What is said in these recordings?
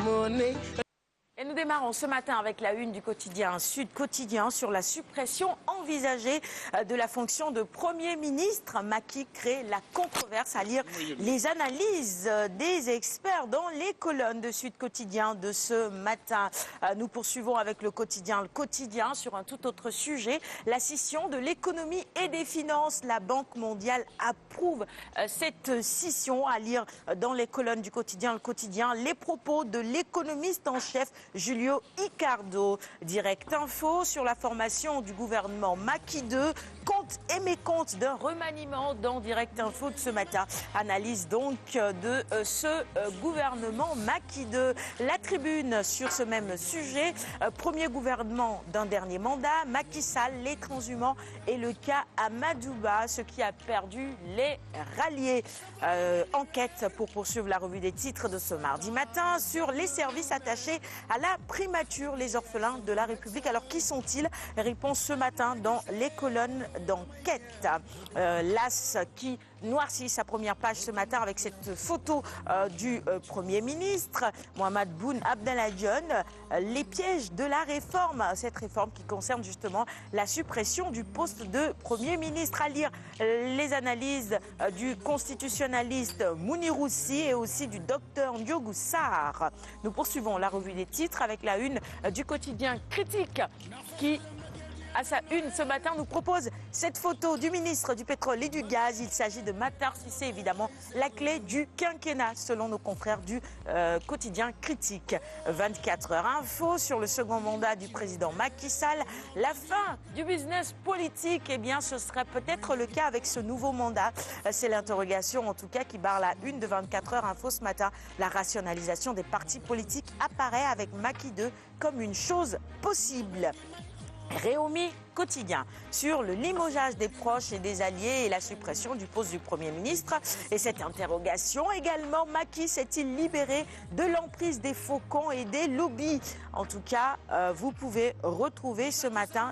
money. Et nous démarrons ce matin avec la une du quotidien Sud Quotidien sur la suppression envisagée de la fonction de Premier ministre. Macky crée la controverse, à lire les analyses des experts dans les colonnes de Sud Quotidien de ce matin. Nous poursuivons avec le quotidien sur un tout autre sujet, la scission de l'économie et des finances. La Banque mondiale approuve cette scission, à lire dans les colonnes du quotidien les propos de l'économiste en chef Julio Icardo. Direct info sur la formation du gouvernement Macky 2, compte et mécompte d'un remaniement dans Direct info de ce matin. Analyse donc de ce gouvernement Macky 2. La Tribune sur ce même sujet, premier gouvernement d'un dernier mandat, Macky Sall, les transhumants et le cas Amadouba, ce qui a perdu les ralliés. Enquête pour poursuivre la revue des titres de ce mardi matin sur les services attachés à la primature, les orphelins de la République. Alors qui sont-ils? Réponse ce matin dans les colonnes d'enquête. L'As qui noircit sa première page ce matin avec cette photo du Premier ministre, Mohamed Boun Abdallah Dionne, les pièges de la réforme. Cette réforme qui concerne justement la suppression du poste de Premier ministre. À lire les analyses du constitutionnaliste Mounir Roussi et aussi du docteur Ndiogou Sarr. Nous poursuivons la revue des titres avec la une du quotidien Critique qui, à sa une ce matin, nous propose cette photo du ministre du pétrole et du gaz. Il s'agit de Matar Cissé, évidemment, la clé du quinquennat, selon nos confrères du quotidien Critique. 24 heures info sur le second mandat du président Macky Sall. La fin du business politique, eh bien, ce serait peut-être le cas avec ce nouveau mandat. C'est l'interrogation, en tout cas, qui barre la une de 24 heures info ce matin. La rationalisation des partis politiques apparaît avec Macky 2 comme une chose possible. Réumi Quotidien sur le limogeage des proches et des alliés et la suppression du poste du Premier ministre. Et cette interrogation également, Macky s'est-il libéré de l'emprise des faucons et des lobbies? En tout cas, vous pouvez retrouver ce matin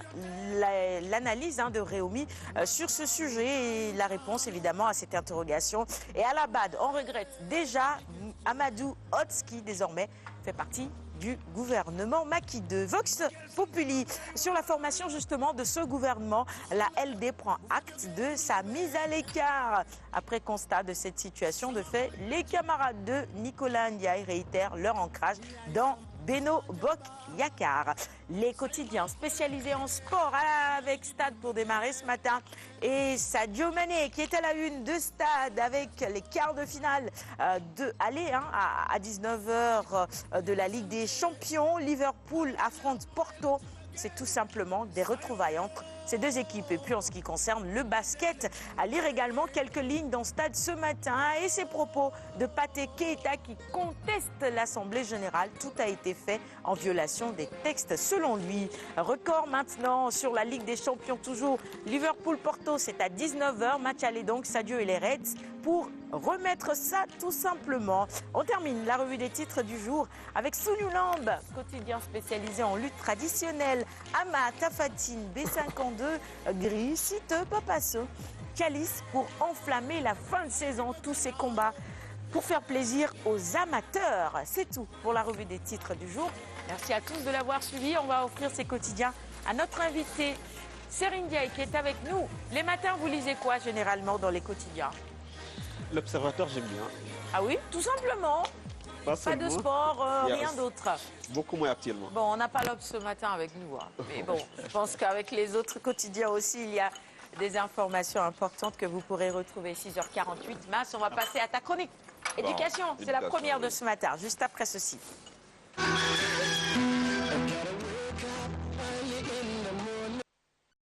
l'analyse de Réumi sur ce sujet et la réponse évidemment à cette interrogation. Et à la BAD, on regrette déjà Amadou Hotz qui désormais fait partie du gouvernement Macky 2. Vox Populi, sur la formation justement de ce gouvernement, la LD prend acte de sa mise à l'écart. Après constat de cette situation de fait, les camarades de Nicolas Ndiaye réitèrent leur ancrage dans Beno Bok Yakar. Les quotidiens spécialisés en sport avec Stade pour démarrer ce matin. Et Sadio Mané qui est à la une de Stade avec les quarts de finale à 19h de la Ligue des Champions. Liverpool affronte Porto. C'est tout simplement des retrouvailles entre ces deux équipes. Et puis en ce qui concerne le basket, à lire également quelques lignes dans Stade ce matin et ces propos de Pathé Keita qui conteste l'Assemblée générale. Tout a été fait en violation des textes selon lui. Record maintenant sur la Ligue des Champions toujours. Liverpool-Porto, c'est à 19h. Match aller donc, Sadio et les Reds pour remettre ça tout simplement. On termine la revue des titres du jour avec Sounioulamb, quotidien spécialisé en lutte traditionnelle. Ama, Tafatine, B52, Gris, Citeux, Papasso, Calice pour enflammer la fin de saison. Tous ces combats pour faire plaisir aux amateurs. C'est tout pour la revue des titres du jour. Merci à tous de l'avoir suivi. On va offrir ces quotidiens à notre invité, Serine Ndiaye, qui est avec nous. Les matins, vous lisez quoi généralement dans les quotidiens? L'Observateur, j'aime bien. Ah oui, tout simplement. Pas de sport, rien d'autre. Beaucoup moins actuellement. Bon, on n'a pas l'Obs ce matin avec nous. Mais bon, je pense qu'avec les autres quotidiens aussi, il y a des informations importantes que vous pourrez retrouver. 6h48. Mas, on va passer à ta chronique. Éducation, c'est la première de ce matin, juste après ceci.